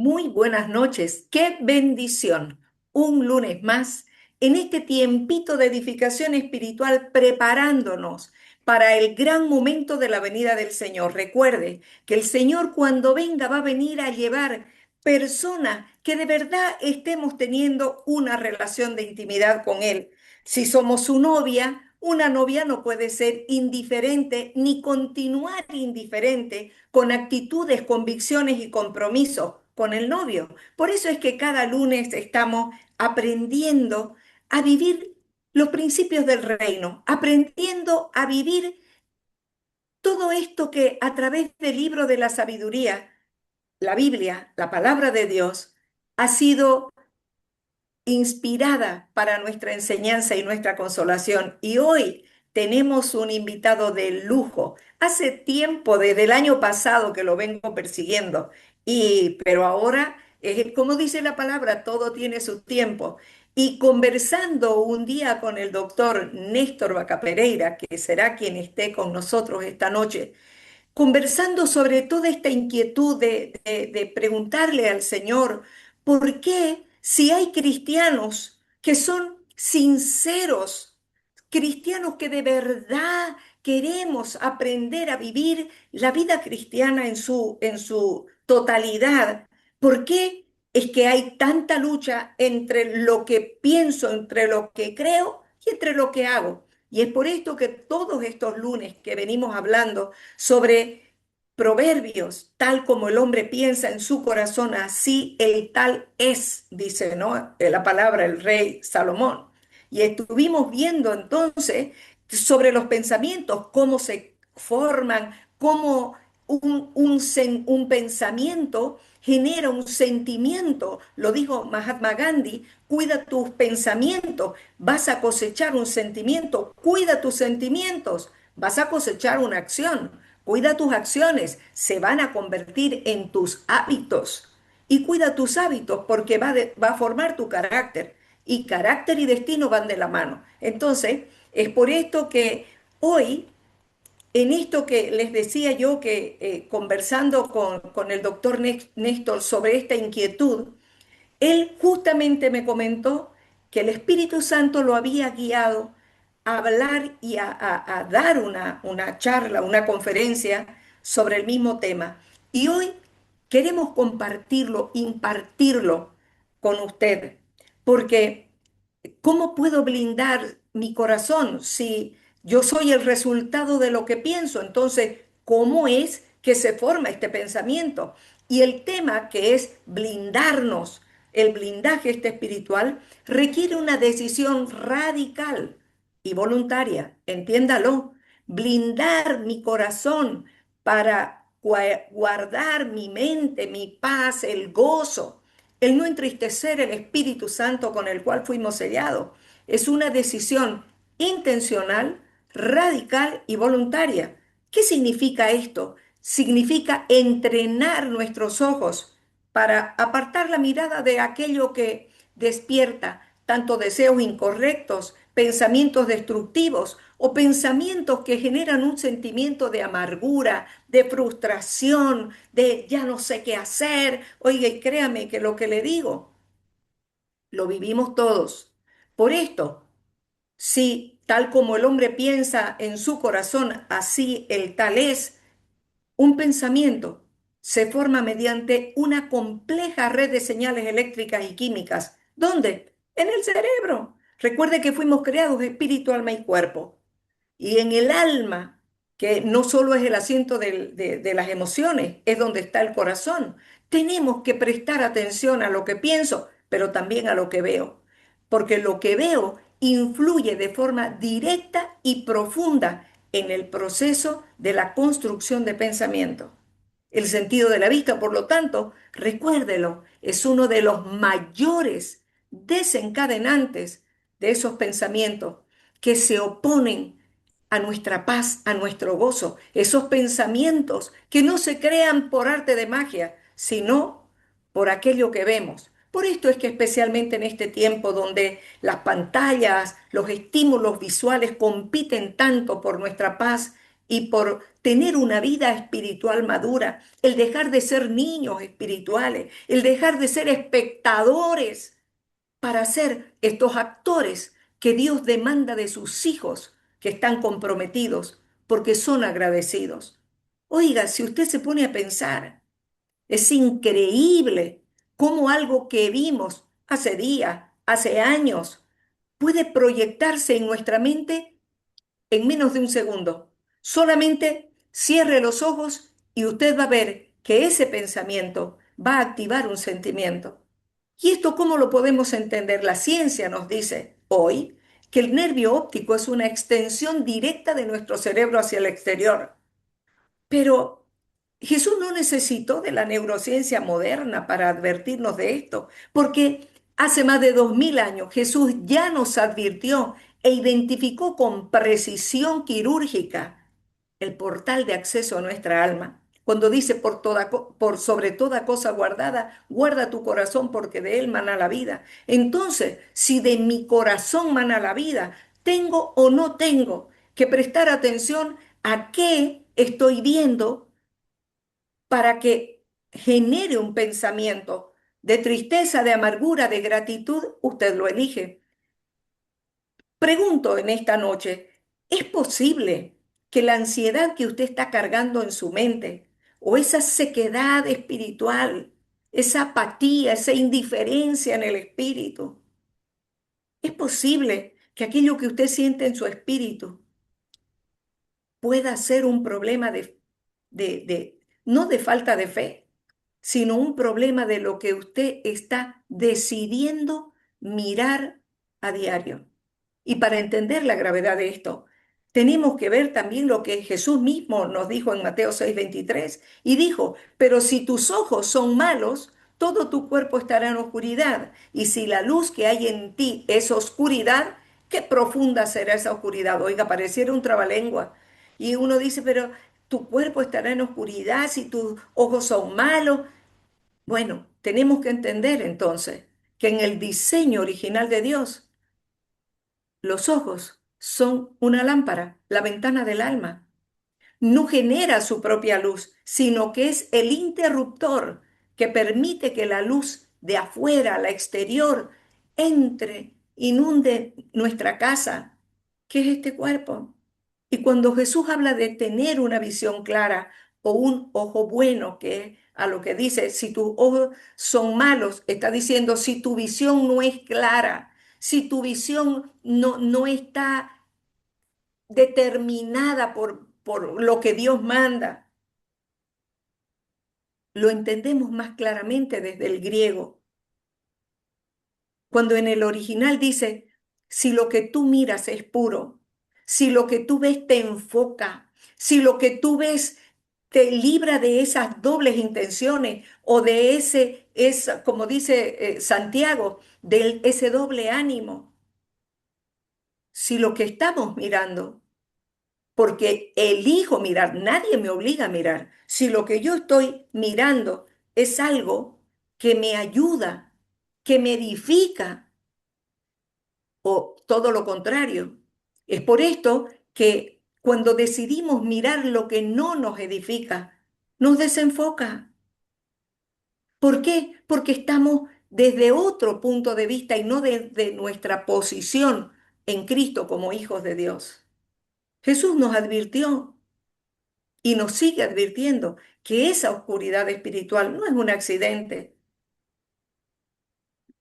Muy buenas noches, qué bendición. Un lunes más en este tiempito de edificación espiritual preparándonos para el gran momento de la venida del Señor. Recuerde que el Señor cuando venga va a venir a llevar personas que de verdad estemos teniendo una relación de intimidad con Él. Si somos su novia, una novia no puede ser indiferente ni continuar indiferente con actitudes, convicciones y compromisos con el novio. Por eso es que cada lunes estamos aprendiendo a vivir los principios del reino, aprendiendo a vivir todo esto que a través del libro de la sabiduría, la Biblia, la palabra de Dios, ha sido inspirada para nuestra enseñanza y nuestra consolación. Y hoy tenemos un invitado de lujo. Hace tiempo, desde el año pasado que lo vengo persiguiendo, pero ahora, como dice la palabra, todo tiene su tiempo. Y conversando un día con el doctor Néstor Vaca Pereira, que será quien esté con nosotros esta noche, conversando sobre toda esta inquietud de preguntarle al Señor, ¿por qué si hay cristianos que son sinceros, cristianos que de verdad queremos aprender a vivir la vida cristiana en su totalidad, ¿por qué es que hay tanta lucha entre lo que pienso, entre lo que creo y entre lo que hago? Y es por esto que todos estos lunes que venimos hablando sobre proverbios, tal como el hombre piensa en su corazón, así el tal es, dice, ¿no? La palabra el rey Salomón. Y estuvimos viendo entonces sobre los pensamientos, cómo se forman, cómo un pensamiento genera un sentimiento. Lo dijo Mahatma Gandhi, cuida tus pensamientos, vas a cosechar un sentimiento, cuida tus sentimientos, vas a cosechar una acción. Cuida tus acciones, se van a convertir en tus hábitos. Y cuida tus hábitos porque va a formar tu carácter. Y carácter y destino van de la mano. Entonces, es por esto que hoy, en esto que les decía yo, que conversando con el doctor Néstor sobre esta inquietud, él justamente me comentó que el Espíritu Santo lo había guiado a hablar y a dar una charla, una conferencia sobre el mismo tema. Y hoy queremos compartirlo, impartirlo con usted, porque ¿cómo puedo blindar mi corazón si yo soy el resultado de lo que pienso? Entonces, ¿cómo es que se forma este pensamiento? Y el tema que es blindarnos, el blindaje este espiritual, requiere una decisión radical y voluntaria, entiéndalo. Blindar mi corazón para guardar mi mente, mi paz, el gozo, el no entristecer el Espíritu Santo con el cual fuimos sellados. Es una decisión intencional, radical y voluntaria. ¿Qué significa esto? Significa entrenar nuestros ojos para apartar la mirada de aquello que despierta tanto deseos incorrectos, pensamientos destructivos o pensamientos que generan un sentimiento de amargura, de frustración, de ya no sé qué hacer. Oiga, y créame que lo que le digo, lo vivimos todos. Por esto, si tal como el hombre piensa en su corazón, así el tal es, un pensamiento se forma mediante una compleja red de señales eléctricas y químicas. ¿Dónde? En el cerebro. Recuerde que fuimos creados espíritu, alma y cuerpo. Y en el alma, que no solo es el asiento de las emociones, es donde está el corazón. Tenemos que prestar atención a lo que pienso, pero también a lo que veo, porque lo que veo influye de forma directa y profunda en el proceso de la construcción de pensamiento. El sentido de la vista, por lo tanto, recuérdelo, es uno de los mayores desencadenantes de esos pensamientos que se oponen a nuestra paz, a nuestro gozo, esos pensamientos que no se crean por arte de magia, sino por aquello que vemos. Por esto es que especialmente en este tiempo donde las pantallas, los estímulos visuales compiten tanto por nuestra paz y por tener una vida espiritual madura, el dejar de ser niños espirituales, el dejar de ser espectadores para ser estos actores que Dios demanda de sus hijos que están comprometidos porque son agradecidos. Oiga, si usted se pone a pensar, es increíble cómo algo que vimos hace días, hace años, puede proyectarse en nuestra mente en menos de un segundo. Solamente cierre los ojos y usted va a ver que ese pensamiento va a activar un sentimiento. ¿Y esto cómo lo podemos entender? La ciencia nos dice hoy que el nervio óptico es una extensión directa de nuestro cerebro hacia el exterior. Pero Jesús no necesitó de la neurociencia moderna para advertirnos de esto, porque hace más de 2000 años Jesús ya nos advirtió e identificó con precisión quirúrgica el portal de acceso a nuestra alma. Cuando dice por sobre toda cosa guardada, guarda tu corazón porque de él mana la vida. Entonces, si de mi corazón mana la vida, tengo o no tengo que prestar atención a qué estoy viendo para que genere un pensamiento de tristeza, de amargura, de gratitud, usted lo elige. Pregunto en esta noche, ¿es posible que la ansiedad que usted está cargando en su mente o esa sequedad espiritual, esa apatía, esa indiferencia en el espíritu, es posible que aquello que usted siente en su espíritu pueda ser un problema no de falta de fe, sino un problema de lo que usted está decidiendo mirar a diario? Y para entender la gravedad de esto, tenemos que ver también lo que Jesús mismo nos dijo en Mateo 6:23 y dijo, pero si tus ojos son malos, todo tu cuerpo estará en oscuridad. Y si la luz que hay en ti es oscuridad, qué profunda será esa oscuridad. Oiga, pareciera un trabalengua. Y uno dice, pero tu cuerpo estará en oscuridad si tus ojos son malos. Bueno, tenemos que entender entonces que en el diseño original de Dios, los ojos son una lámpara, la ventana del alma. No genera su propia luz, sino que es el interruptor que permite que la luz de afuera, la exterior, entre, inunde nuestra casa, que es este cuerpo. Y cuando Jesús habla de tener una visión clara o un ojo bueno, que es a lo que dice, si tus ojos son malos, está diciendo, si tu visión no es clara, si tu visión no está determinada por lo que Dios manda, lo entendemos más claramente desde el griego. Cuando en el original dice, si lo que tú miras es puro, si lo que tú ves te enfoca, si lo que tú ves te libra de esas dobles intenciones o de como dice Santiago, de ese doble ánimo, si lo que estamos mirando porque elijo mirar, nadie me obliga a mirar. Si lo que yo estoy mirando es algo que me ayuda, que me edifica, o todo lo contrario. Es por esto que cuando decidimos mirar lo que no nos edifica, nos desenfoca. ¿Por qué? Porque estamos desde otro punto de vista y no desde nuestra posición en Cristo como hijos de Dios. Jesús nos advirtió y nos sigue advirtiendo que esa oscuridad espiritual no es un accidente.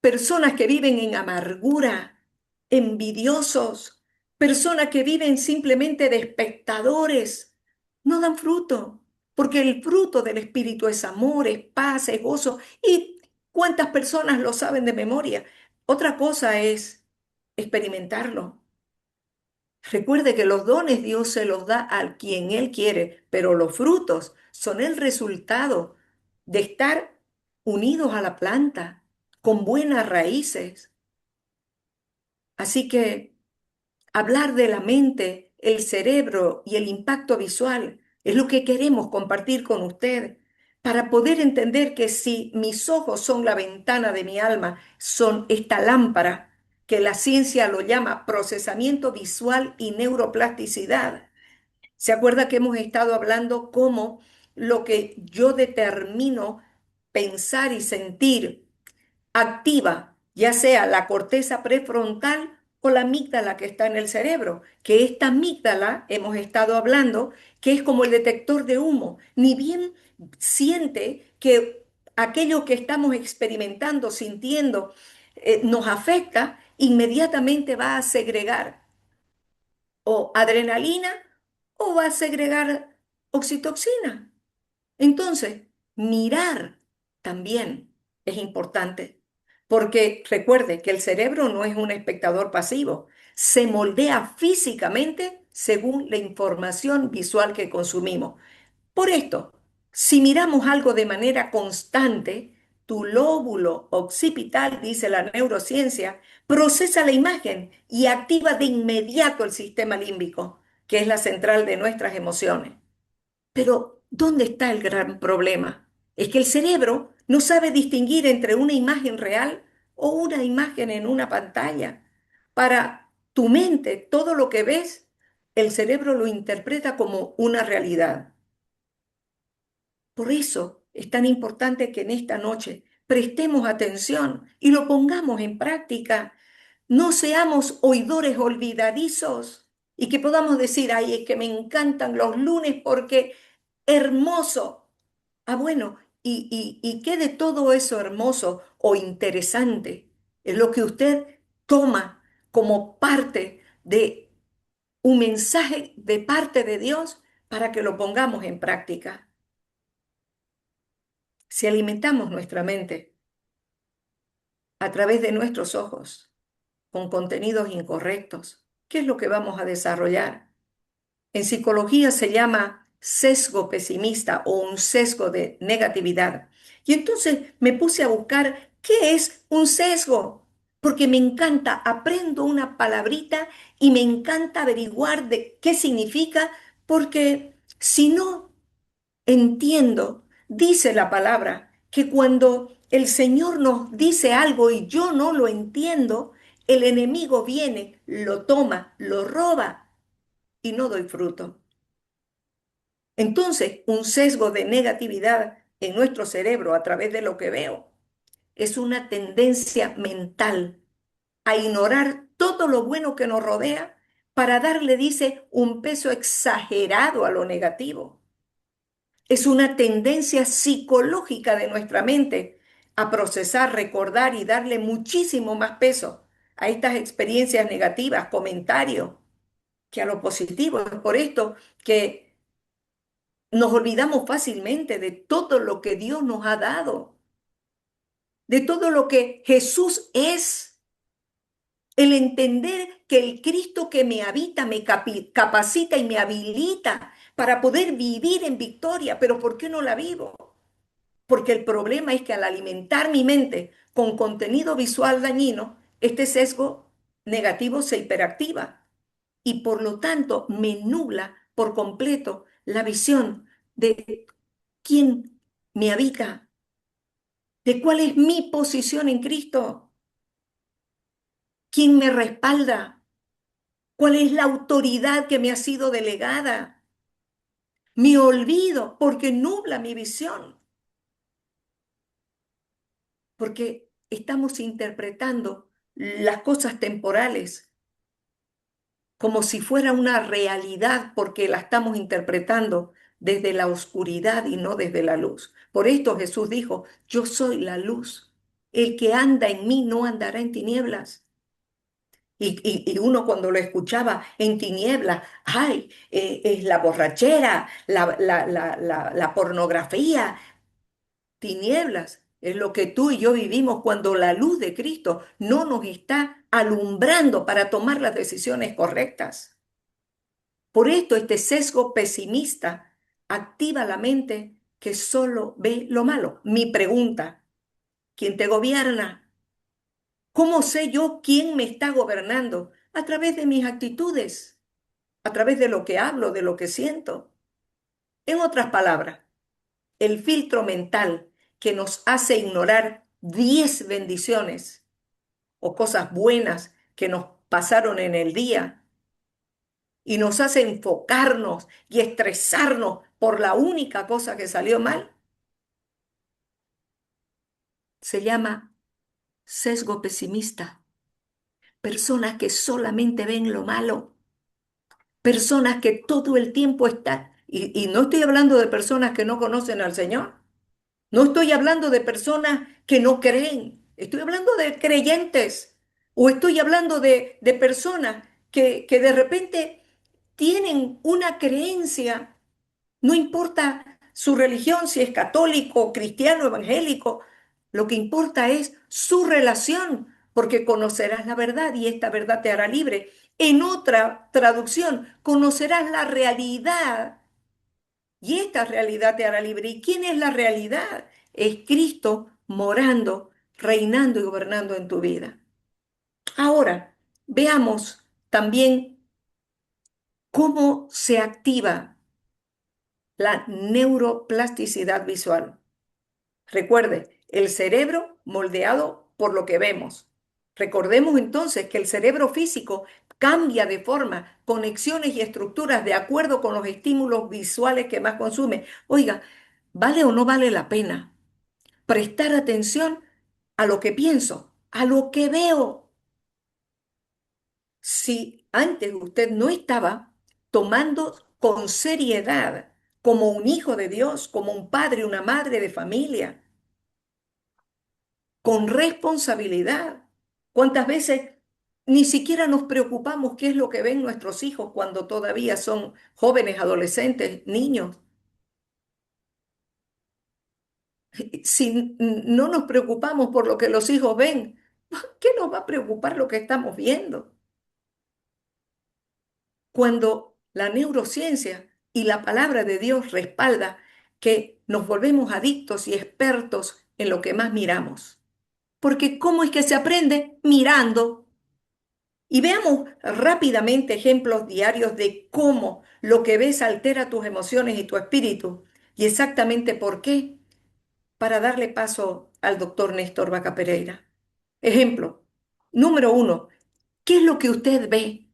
Personas que viven en amargura, envidiosos, personas que viven simplemente de espectadores, no dan fruto, porque el fruto del Espíritu es amor, es paz, es gozo. ¿Y cuántas personas lo saben de memoria? Otra cosa es experimentarlo. Recuerde que los dones Dios se los da a quien Él quiere, pero los frutos son el resultado de estar unidos a la planta, con buenas raíces. Así que hablar de la mente, el cerebro y el impacto visual es lo que queremos compartir con usted para poder entender que si mis ojos son la ventana de mi alma, son esta lámpara que la ciencia lo llama procesamiento visual y neuroplasticidad. ¿Se acuerda que hemos estado hablando cómo lo que yo determino pensar y sentir activa, ya sea la corteza prefrontal o la amígdala que está en el cerebro? Que esta amígdala, hemos estado hablando, que es como el detector de humo, ni bien siente que aquello que estamos experimentando, sintiendo, nos afecta, inmediatamente va a segregar o adrenalina o va a segregar oxitocina. Entonces, mirar también es importante, porque recuerde que el cerebro no es un espectador pasivo, se moldea físicamente según la información visual que consumimos. Por esto, si miramos algo de manera constante, tu lóbulo occipital, dice la neurociencia, procesa la imagen y activa de inmediato el sistema límbico, que es la central de nuestras emociones. Pero, ¿dónde está el gran problema? Es que el cerebro no sabe distinguir entre una imagen real o una imagen en una pantalla. Para tu mente, todo lo que ves, el cerebro lo interpreta como una realidad. Por eso es tan importante que en esta noche prestemos atención y lo pongamos en práctica. No seamos oidores olvidadizos y que podamos decir, ay, es que me encantan los lunes porque hermoso. Ah, bueno, ¿y qué de todo eso hermoso o interesante es lo que usted toma como parte de un mensaje de parte de Dios para que lo pongamos en práctica? Si alimentamos nuestra mente a través de nuestros ojos con contenidos incorrectos, ¿qué es lo que vamos a desarrollar? En psicología se llama sesgo pesimista o un sesgo de negatividad. Y entonces me puse a buscar qué es un sesgo, porque me encanta, aprendo una palabrita y me encanta averiguar de qué significa, porque si no entiendo, dice la palabra, que cuando el Señor nos dice algo y yo no lo entiendo, el enemigo viene, lo toma, lo roba y no doy fruto. Entonces, un sesgo de negatividad en nuestro cerebro a través de lo que veo es una tendencia mental a ignorar todo lo bueno que nos rodea para darle, dice, un peso exagerado a lo negativo. Es una tendencia psicológica de nuestra mente a procesar, recordar y darle muchísimo más peso a estas experiencias negativas, comentarios, que a lo positivo. Es por esto que nos olvidamos fácilmente de todo lo que Dios nos ha dado, de todo lo que Jesús es. El entender que el Cristo que me habita me capacita y me habilita para poder vivir en victoria. Pero ¿por qué no la vivo? Porque el problema es que al alimentar mi mente con contenido visual dañino, este sesgo negativo se hiperactiva y por lo tanto me nubla por completo la visión de quién me habita, de cuál es mi posición en Cristo, quién me respalda, cuál es la autoridad que me ha sido delegada. Me olvido porque nubla mi visión, porque estamos interpretando las cosas temporales como si fuera una realidad porque la estamos interpretando desde la oscuridad y no desde la luz. Por esto Jesús dijo, yo soy la luz. El que anda en mí no andará en tinieblas. Y uno cuando lo escuchaba en tinieblas, ay, es la borrachera, la pornografía, tinieblas. Es lo que tú y yo vivimos cuando la luz de Cristo no nos está alumbrando para tomar las decisiones correctas. Por esto este sesgo pesimista activa la mente que solo ve lo malo. Mi pregunta, ¿quién te gobierna? ¿Cómo sé yo quién me está gobernando? A través de mis actitudes, a través de lo que hablo, de lo que siento. En otras palabras, el filtro mental que nos hace ignorar 10 bendiciones o cosas buenas que nos pasaron en el día y nos hace enfocarnos y estresarnos por la única cosa que salió mal, se llama sesgo pesimista. Personas que solamente ven lo malo, personas que todo el tiempo están, y no estoy hablando de personas que no conocen al Señor, no estoy hablando de personas que no creen, estoy hablando de creyentes, o estoy hablando de personas que de repente tienen una creencia. No importa su religión, si es católico, cristiano, evangélico, lo que importa es su relación, porque conocerás la verdad y esta verdad te hará libre. En otra traducción, conocerás la realidad y esta realidad te hará libre. ¿Y quién es la realidad? Es Cristo morando, reinando y gobernando en tu vida. Ahora, veamos también cómo se activa la neuroplasticidad visual. Recuerde, el cerebro moldeado por lo que vemos. Recordemos entonces que el cerebro físico cambia de forma, conexiones y estructuras de acuerdo con los estímulos visuales que más consume. Oiga, ¿vale o no vale la pena prestar atención a lo que pienso, a lo que veo? Si antes usted no estaba tomando con seriedad como un hijo de Dios, como un padre, una madre de familia, con responsabilidad. ¿Cuántas veces ni siquiera nos preocupamos qué es lo que ven nuestros hijos cuando todavía son jóvenes, adolescentes, niños? Si no nos preocupamos por lo que los hijos ven, ¿qué nos va a preocupar lo que estamos viendo? Cuando la neurociencia y la palabra de Dios respalda que nos volvemos adictos y expertos en lo que más miramos. Porque ¿cómo es que se aprende? Mirando. Y veamos rápidamente ejemplos diarios de cómo lo que ves altera tus emociones y tu espíritu. Y exactamente por qué, para darle paso al doctor Néstor Vaca Pereira. Ejemplo, número uno, ¿qué es lo que usted ve?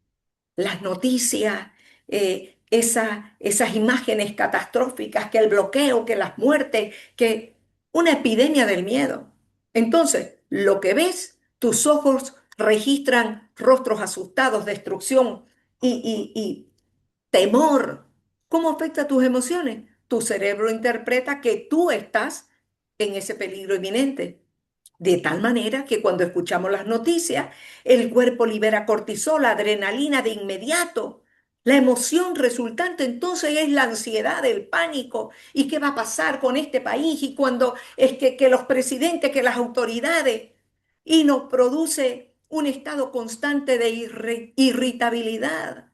Las noticias, esas imágenes catastróficas, que el bloqueo, que las muertes, que una epidemia del miedo. Entonces, lo que ves, tus ojos registran rostros asustados, destrucción y temor. ¿Cómo afecta tus emociones? Tu cerebro interpreta que tú estás en ese peligro inminente. De tal manera que cuando escuchamos las noticias, el cuerpo libera cortisol, adrenalina de inmediato. La emoción resultante entonces es la ansiedad, el pánico. ¿Y qué va a pasar con este país? Y cuando es que los presidentes, que las autoridades, y nos produce un estado constante de irritabilidad.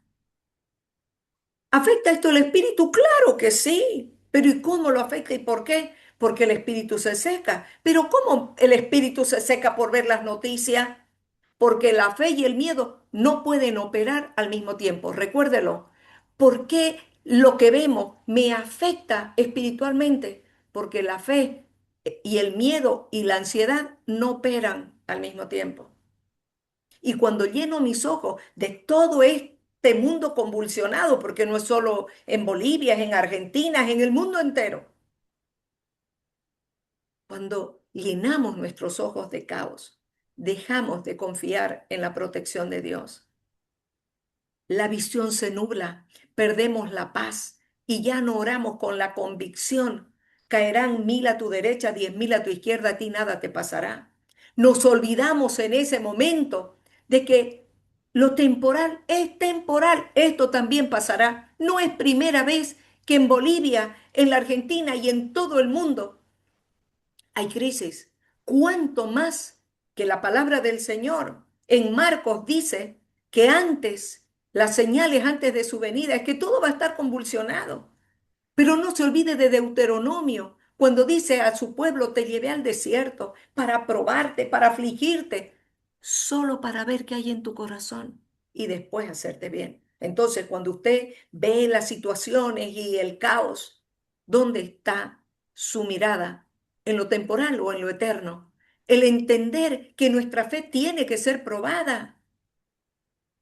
¿Afecta esto el espíritu? Claro que sí. Pero ¿y cómo lo afecta y por qué? Porque el espíritu se seca. Pero ¿cómo el espíritu se seca por ver las noticias? Porque la fe y el miedo no pueden operar al mismo tiempo. Recuérdelo. ¿Por qué lo que vemos me afecta espiritualmente? Porque la fe y el miedo y la ansiedad no operan al mismo tiempo. Y cuando lleno mis ojos de todo este mundo convulsionado, porque no es solo en Bolivia, es en Argentina, es en el mundo entero, cuando llenamos nuestros ojos de caos, dejamos de confiar en la protección de Dios. La visión se nubla, perdemos la paz y ya no oramos con la convicción. Caerán 1000 a tu derecha, 10.000 a tu izquierda, a ti nada te pasará. Nos olvidamos en ese momento de que lo temporal es temporal. Esto también pasará. No es primera vez que en Bolivia, en la Argentina y en todo el mundo hay crisis. ¿Cuánto más que la palabra del Señor en Marcos dice que antes, las señales antes de su venida, es que todo va a estar convulsionado? Pero no se olvide de Deuteronomio, cuando dice a su pueblo, te llevé al desierto para probarte, para afligirte, solo para ver qué hay en tu corazón y después hacerte bien. Entonces, cuando usted ve las situaciones y el caos, ¿dónde está su mirada? ¿En lo temporal o en lo eterno? El entender que nuestra fe tiene que ser probada.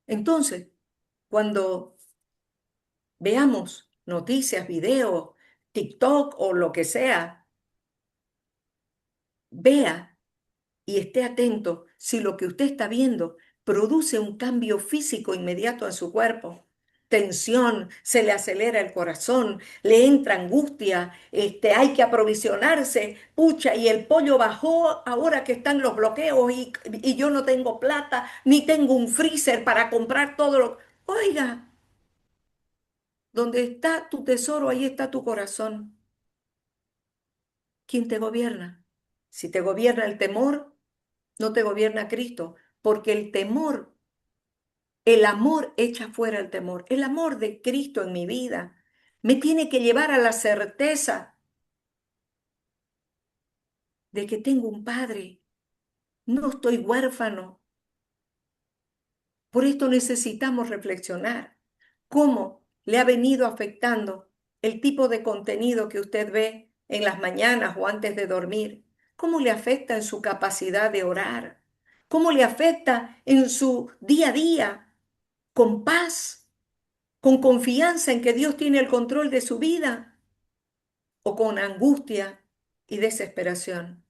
Entonces, cuando veamos noticias, videos, TikTok o lo que sea, vea y esté atento si lo que usted está viendo produce un cambio físico inmediato en su cuerpo. Tensión, se le acelera el corazón, le entra angustia, hay que aprovisionarse, pucha, y el pollo bajó ahora que están los bloqueos y yo no tengo plata, ni tengo un freezer para comprar todo lo... Oiga, donde está tu tesoro, ahí está tu corazón. ¿Quién te gobierna? Si te gobierna el temor, no te gobierna Cristo, porque el temor, el amor echa fuera el temor. El amor de Cristo en mi vida me tiene que llevar a la certeza de que tengo un Padre, no estoy huérfano. Por esto necesitamos reflexionar cómo le ha venido afectando el tipo de contenido que usted ve en las mañanas o antes de dormir, cómo le afecta en su capacidad de orar, cómo le afecta en su día a día con paz, con confianza en que Dios tiene el control de su vida o con angustia y desesperación.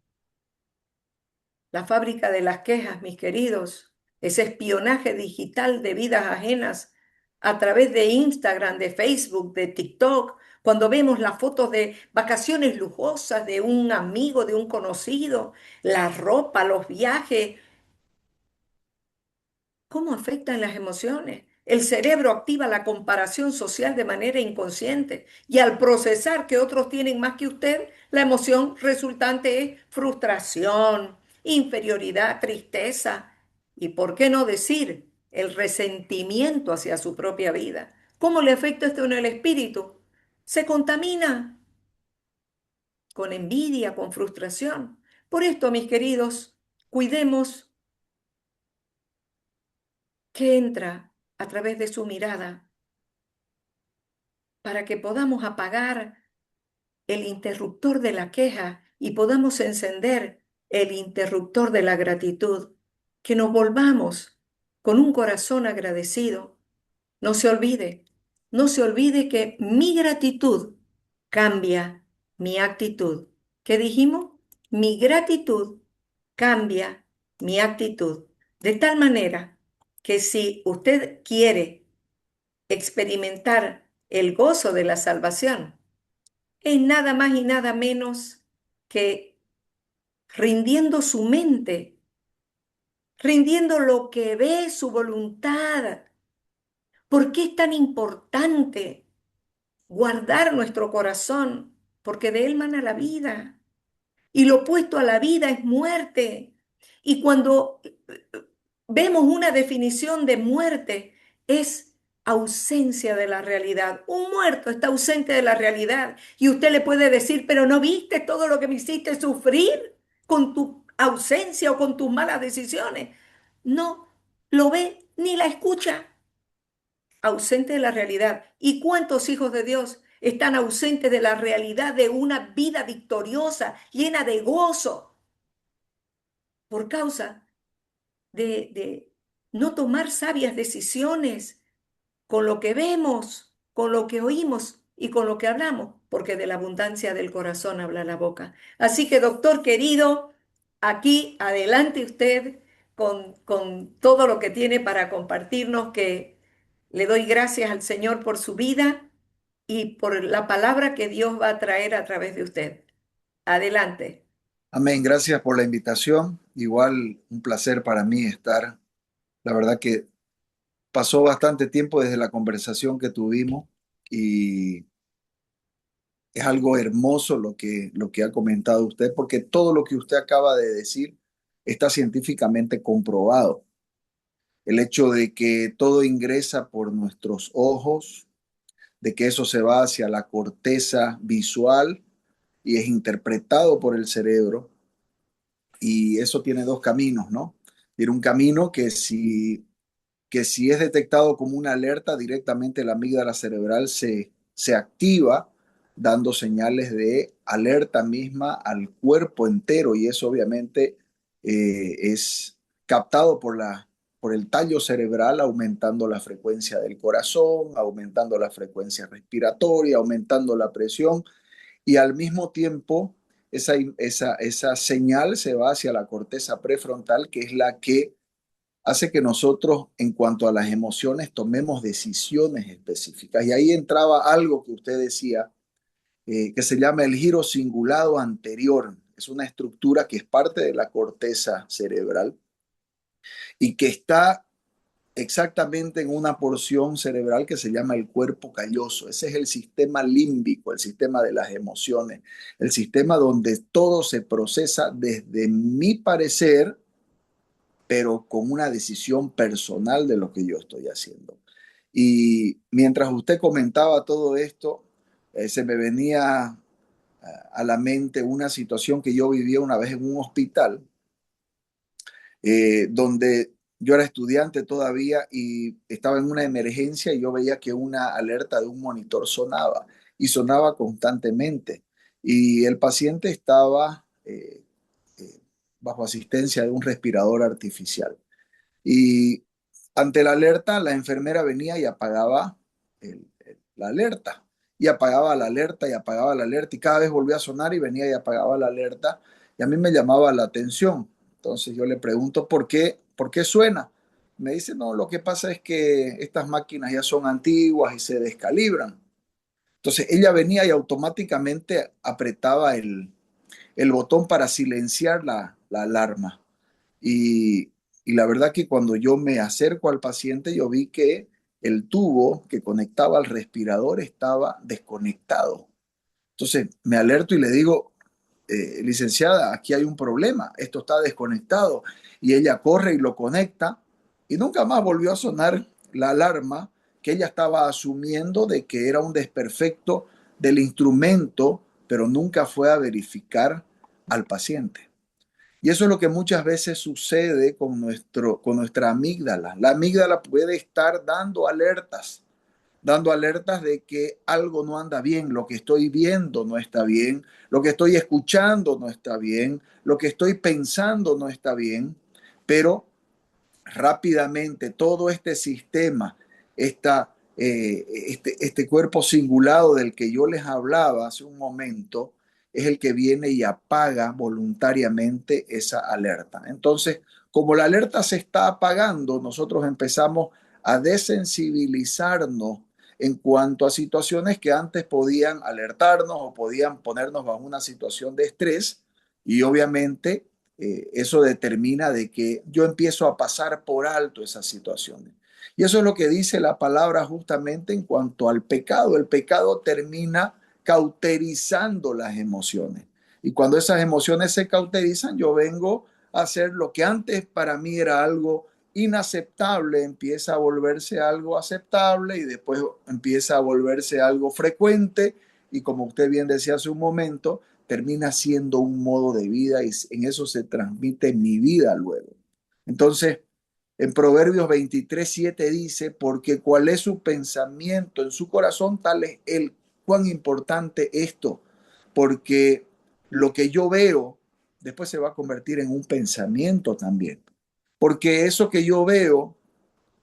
La fábrica de las quejas, mis queridos, ese espionaje digital de vidas ajenas a través de Instagram, de Facebook, de TikTok, cuando vemos las fotos de vacaciones lujosas de un amigo, de un conocido, la ropa, los viajes, ¿cómo afectan las emociones? El cerebro activa la comparación social de manera inconsciente y al procesar que otros tienen más que usted, la emoción resultante es frustración, inferioridad, tristeza y, ¿por qué no decir, el resentimiento hacia su propia vida? ¿Cómo le afecta esto en el espíritu? Se contamina con envidia, con frustración. Por esto, mis queridos, cuidemos que entra a través de su mirada para que podamos apagar el interruptor de la queja y podamos encender el interruptor de la gratitud, que nos volvamos con un corazón agradecido. No se olvide, no se olvide que mi gratitud cambia mi actitud. ¿Qué dijimos? Mi gratitud cambia mi actitud. De tal manera que si usted quiere experimentar el gozo de la salvación, es nada más y nada menos que rindiendo su mente, rindiendo lo que ve, su voluntad. ¿Por qué es tan importante guardar nuestro corazón? Porque de él mana la vida. Y lo opuesto a la vida es muerte. Y cuando vemos una definición de muerte, es ausencia de la realidad. Un muerto está ausente de la realidad. Y usted le puede decir, pero ¿no viste todo lo que me hiciste sufrir con tu ausencia o con tus malas decisiones? No lo ve ni la escucha. Ausente de la realidad. ¿Y cuántos hijos de Dios están ausentes de la realidad de una vida victoriosa, llena de gozo, por causa de no tomar sabias decisiones con lo que vemos, con lo que oímos y con lo que hablamos? Porque de la abundancia del corazón habla la boca. Así que, doctor querido, aquí adelante usted con todo lo que tiene para compartirnos, que le doy gracias al Señor por su vida y por la palabra que Dios va a traer a través de usted. Adelante. Amén, gracias por la invitación. Igual un placer para mí estar. La verdad que pasó bastante tiempo desde la conversación que tuvimos y es algo hermoso lo que ha comentado usted, porque todo lo que usted acaba de decir está científicamente comprobado. El hecho de que todo ingresa por nuestros ojos, de que eso se va hacia la corteza visual y es interpretado por el cerebro. Y eso tiene dos caminos, ¿no? Tiene un camino que si es detectado como una alerta, directamente la amígdala cerebral se activa, dando señales de alerta misma al cuerpo entero, y eso obviamente es captado por por el tallo cerebral, aumentando la frecuencia del corazón, aumentando la frecuencia respiratoria, aumentando la presión y al mismo tiempo esa señal se va hacia la corteza prefrontal, que es la que hace que nosotros, en cuanto a las emociones, tomemos decisiones específicas. Y ahí entraba algo que usted decía, que se llama el giro cingulado anterior. Es una estructura que es parte de la corteza cerebral y que está exactamente en una porción cerebral que se llama el cuerpo calloso. Ese es el sistema límbico, el sistema de las emociones, el sistema donde todo se procesa desde mi parecer, pero con una decisión personal de lo que yo estoy haciendo. Y mientras usted comentaba todo esto, se me venía a la mente una situación que yo vivía una vez en un hospital, donde yo era estudiante todavía y estaba en una emergencia y yo veía que una alerta de un monitor sonaba y sonaba constantemente. Y el paciente estaba eh, bajo asistencia de un respirador artificial. Y ante la alerta, la enfermera venía y apagaba la alerta. Y apagaba la alerta y apagaba la alerta. Y cada vez volvía a sonar y venía y apagaba la alerta. Y a mí me llamaba la atención. Entonces yo le pregunto, por qué suena? Me dice, no, lo que pasa es que estas máquinas ya son antiguas y se descalibran. Entonces ella venía y automáticamente apretaba el botón para silenciar la alarma. Y, y la verdad que cuando yo me acerco al paciente, yo vi que el tubo que conectaba al respirador estaba desconectado. Entonces me alerto y le digo, licenciada, aquí hay un problema, esto está desconectado. Y ella corre y lo conecta y nunca más volvió a sonar la alarma que ella estaba asumiendo de que era un desperfecto del instrumento, pero nunca fue a verificar al paciente. Y eso es lo que muchas veces sucede con nuestra amígdala. La amígdala puede estar dando alertas de que algo no anda bien, lo que estoy viendo no está bien, lo que estoy escuchando no está bien, lo que estoy pensando no está bien, pero rápidamente todo este sistema, este cuerpo cingulado del que yo les hablaba hace un momento, es el que viene y apaga voluntariamente esa alerta. Entonces, como la alerta se está apagando, nosotros empezamos a desensibilizarnos en cuanto a situaciones que antes podían alertarnos o podían ponernos bajo una situación de estrés y obviamente eso determina de que yo empiezo a pasar por alto esas situaciones. Y eso es lo que dice la palabra justamente en cuanto al pecado. El pecado termina cauterizando las emociones. Y cuando esas emociones se cauterizan, yo vengo a hacer lo que antes para mí era algo inaceptable, empieza a volverse algo aceptable y después empieza a volverse algo frecuente. Y como usted bien decía hace un momento, termina siendo un modo de vida y en eso se transmite mi vida luego. Entonces, en Proverbios 23:7 dice, porque cuál es su pensamiento en su corazón, tal es el cuán importante esto, porque lo que yo veo después se va a convertir en un pensamiento también, porque eso que yo veo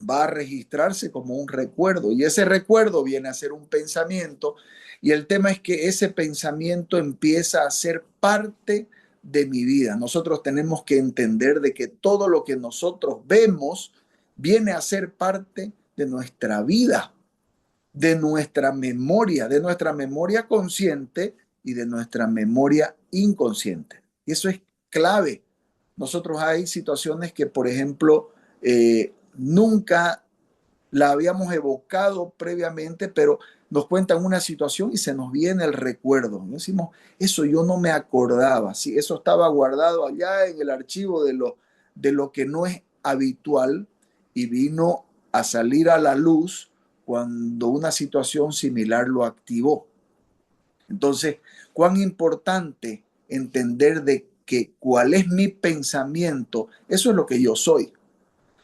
va a registrarse como un recuerdo y ese recuerdo viene a ser un pensamiento y el tema es que ese pensamiento empieza a ser parte de mi vida. Nosotros tenemos que entender de que todo lo que nosotros vemos viene a ser parte de nuestra vida, de nuestra memoria consciente y de nuestra memoria inconsciente. Y eso es clave. Nosotros hay situaciones que, por ejemplo, nunca la habíamos evocado previamente, pero nos cuentan una situación y se nos viene el recuerdo. Y decimos, eso yo no me acordaba, sí, eso estaba guardado allá en el archivo de lo que no es habitual y vino a salir a la luz cuando una situación similar lo activó. Entonces, cuán importante entender de que cuál es mi pensamiento, eso es lo que yo soy.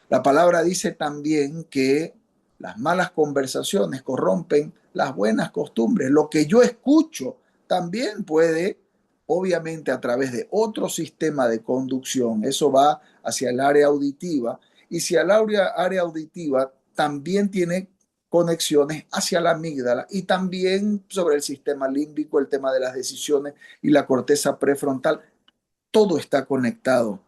La palabra dice también que las malas conversaciones corrompen las buenas costumbres. Lo que yo escucho también puede, obviamente a través de otro sistema de conducción, eso va hacia el área auditiva, Y si el área auditiva también tiene conexiones hacia la amígdala y también sobre el sistema límbico, el tema de las decisiones y la corteza prefrontal, todo está conectado.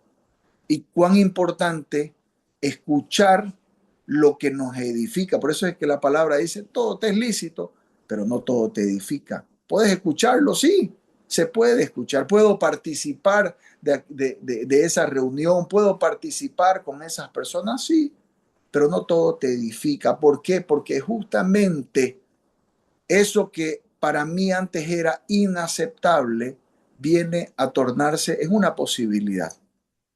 Y cuán importante escuchar lo que nos edifica. Por eso es que la palabra dice, todo te es lícito, pero no todo te edifica. ¿Puedes escucharlo? Sí, se puede escuchar. Puedo participar de esa reunión, puedo participar con esas personas, sí, pero no todo te edifica. ¿Por qué? Porque justamente eso que para mí antes era inaceptable viene a tornarse en una posibilidad.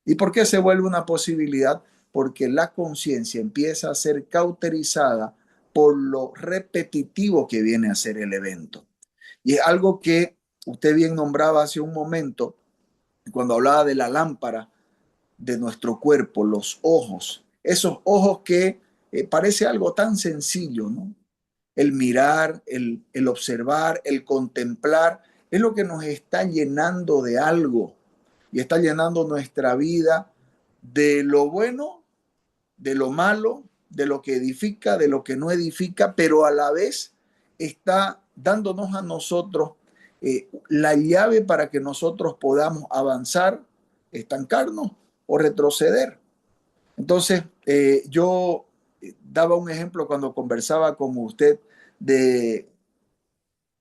¿Y por qué se vuelve una posibilidad? Porque la conciencia empieza a ser cauterizada por lo repetitivo que viene a ser el evento. Y es algo que usted bien nombraba hace un momento, cuando hablaba de la lámpara de nuestro cuerpo, los ojos. Esos ojos que parece algo tan sencillo, ¿no? El mirar, el observar, el contemplar, es lo que nos está llenando de algo y está llenando nuestra vida de lo bueno, de lo malo, de lo que edifica, de lo que no edifica, pero a la vez está dándonos a nosotros la llave para que nosotros podamos avanzar, estancarnos o retroceder. Entonces, yo daba un ejemplo cuando conversaba con usted de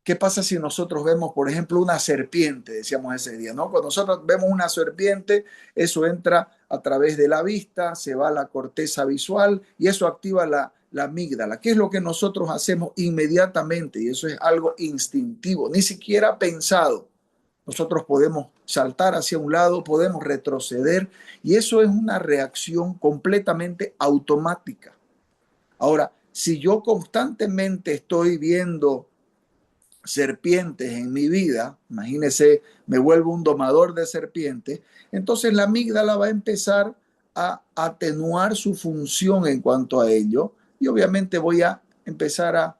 ¿qué pasa si nosotros vemos, por ejemplo, una serpiente? Decíamos ese día, ¿no? Cuando nosotros vemos una serpiente, eso entra a través de la vista, se va a la corteza visual y eso activa la amígdala. ¿Qué es lo que nosotros hacemos inmediatamente? Y eso es algo instintivo, ni siquiera pensado. Nosotros podemos saltar hacia un lado, podemos retroceder y eso es una reacción completamente automática. Ahora, si yo constantemente estoy viendo serpientes en mi vida, imagínese, me vuelvo un domador de serpientes, entonces la amígdala va a empezar a atenuar su función en cuanto a ello y obviamente voy a empezar a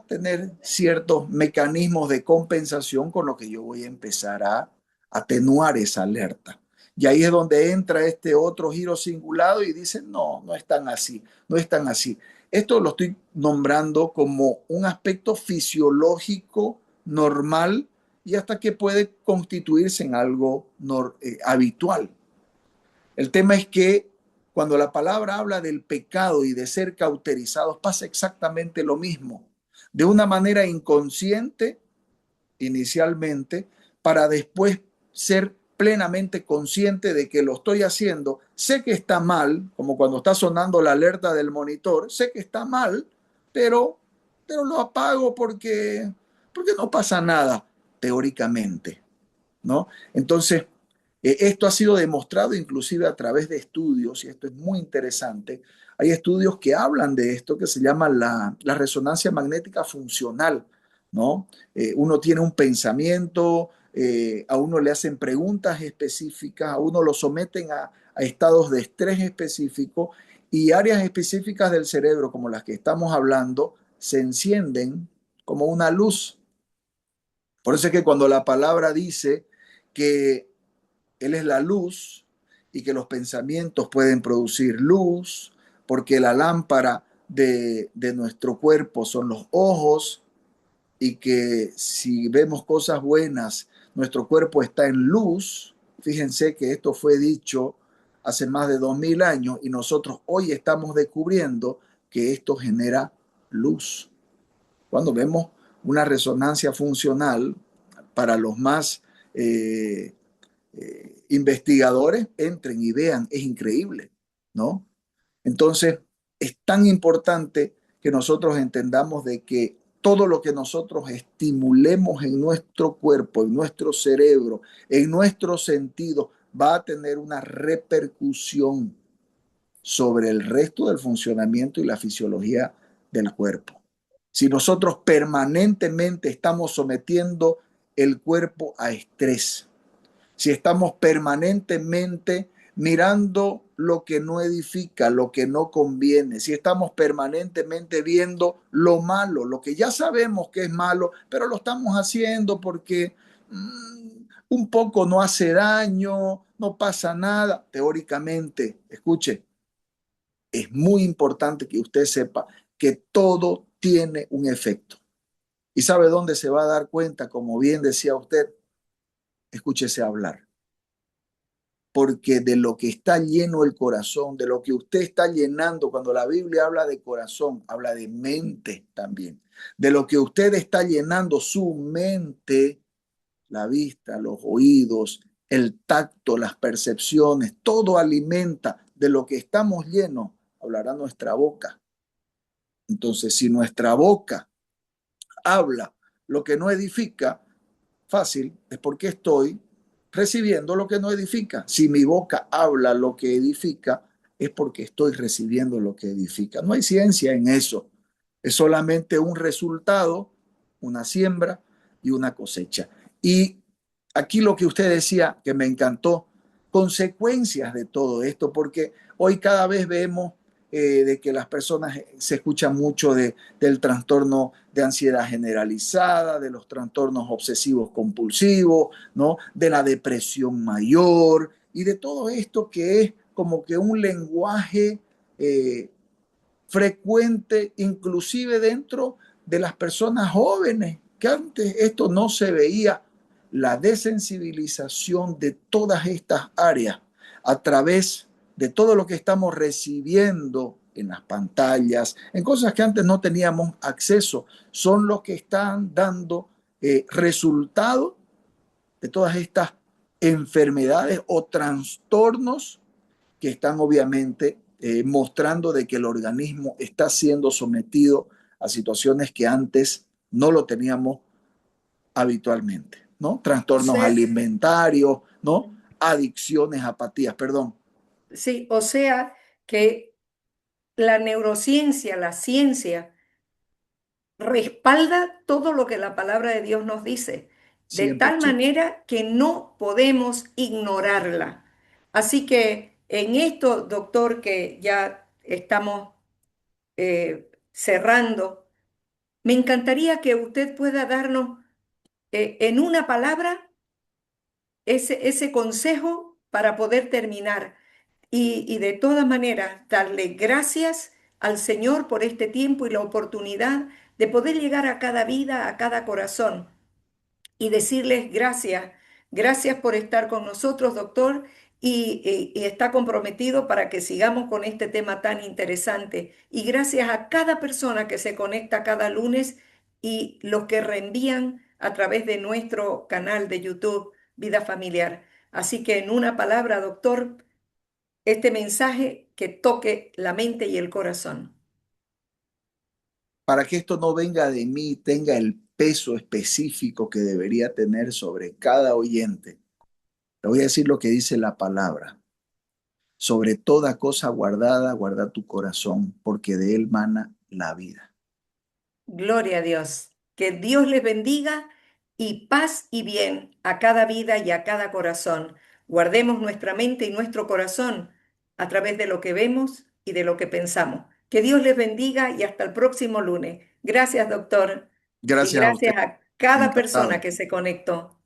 tener ciertos mecanismos de compensación con lo que yo voy a empezar a atenuar esa alerta. Y ahí es donde entra este otro giro cingulado y dicen, no, no es tan así, no es tan así. Esto lo estoy nombrando como un aspecto fisiológico normal y hasta que puede constituirse en algo habitual. El tema es que cuando la palabra habla del pecado y de ser cauterizados, pasa exactamente lo mismo. De una manera inconsciente, inicialmente, para después ser plenamente consciente de que lo estoy haciendo. Sé que está mal, como cuando está sonando la alerta del monitor, sé que está mal, pero, pero lo apago porque no pasa nada, teóricamente, ¿no? Entonces, esto ha sido demostrado inclusive a través de estudios, y esto es muy interesante. Hay estudios que hablan de esto que se llama la resonancia magnética funcional, ¿no? Uno tiene un pensamiento, a uno le hacen preguntas específicas, a uno lo someten a estados de estrés específico y áreas específicas del cerebro, como las que estamos hablando, se encienden como una luz. Por eso es que cuando la palabra dice que Él es la luz y que los pensamientos pueden producir luz, porque la lámpara de nuestro cuerpo son los ojos y que si vemos cosas buenas, nuestro cuerpo está en luz. Fíjense que esto fue dicho hace más de 2000 años y nosotros hoy estamos descubriendo que esto genera luz. Cuando vemos una resonancia funcional para los más investigadores, entren y vean, es increíble, ¿no? Entonces, es tan importante que nosotros entendamos de que todo lo que nosotros estimulemos en nuestro cuerpo, en nuestro cerebro, en nuestros sentidos, va a tener una repercusión sobre el resto del funcionamiento y la fisiología del cuerpo. Si nosotros permanentemente estamos sometiendo el cuerpo a estrés, si estamos permanentemente mirando lo que no edifica, lo que no conviene, si estamos permanentemente viendo lo malo, lo que ya sabemos que es malo, pero lo estamos haciendo porque un poco no hace daño, no pasa nada, teóricamente, escuche, Es muy importante que usted sepa que todo tiene un efecto. ¿Y sabe dónde se va a dar cuenta? Como bien decía usted, escúchese hablar. Porque de lo que está lleno el corazón, de lo que usted está llenando, cuando la Biblia habla de corazón, habla de mente también. De lo que usted está llenando su mente, la vista, los oídos, el tacto, las percepciones, todo alimenta. De lo que estamos llenos, hablará nuestra boca. Entonces, si nuestra boca habla lo que no edifica, fácil es porque estoy recibiendo lo que no edifica. Si mi boca habla lo que edifica, es porque estoy recibiendo lo que edifica. No hay ciencia en eso. Es solamente un resultado, una siembra y una cosecha. Y aquí lo que usted decía, que me encantó, consecuencias de todo esto, porque hoy cada vez vemos de que las personas se escuchan mucho del trastorno de ansiedad generalizada, de los trastornos obsesivos compulsivos, ¿no? De la depresión mayor y de todo esto que es como que un lenguaje frecuente, inclusive dentro de las personas jóvenes, que antes esto no se veía, la desensibilización de todas estas áreas a través de todo lo que estamos recibiendo en las pantallas, en cosas que antes no teníamos acceso, son los que están dando resultado de todas estas enfermedades o trastornos que están obviamente mostrando de que el organismo está siendo sometido a situaciones que antes no lo teníamos habitualmente, ¿no? O Trastornos sea, alimentarios, ¿no? Adicciones, apatías, perdón. sí, o sea que la neurociencia, la ciencia, respalda todo lo que la palabra de Dios nos dice, de tal 100%. manera que no podemos ignorarla. Así que en esto, doctor, que ya estamos cerrando, me encantaría que usted pueda darnos en una palabra ese consejo para poder terminar y de todas maneras darle gracias al Señor por este tiempo y la oportunidad de poder llegar a cada vida, a cada corazón y decirles gracias, gracias por estar con nosotros, doctor, y está comprometido para que sigamos con este tema tan interesante. Y gracias a cada persona que se conecta cada lunes y los que reenvían a través de nuestro canal de YouTube, Vida Familiar. Así que en una palabra, doctor, este mensaje que toque la mente y el corazón. Para que esto no venga de mí, tenga el peso específico que debería tener sobre cada oyente. Le voy a decir lo que dice la palabra. Sobre toda cosa guardada, guarda tu corazón, porque de él mana la vida. Gloria a Dios. Que Dios les bendiga y paz y bien a cada vida y a cada corazón. Guardemos nuestra mente y nuestro corazón a través de lo que vemos y de lo que pensamos. Que Dios les bendiga y hasta el próximo lunes. Gracias, doctor. Y Gracias a usted. gracias a cada persona Encantado. que se conectó.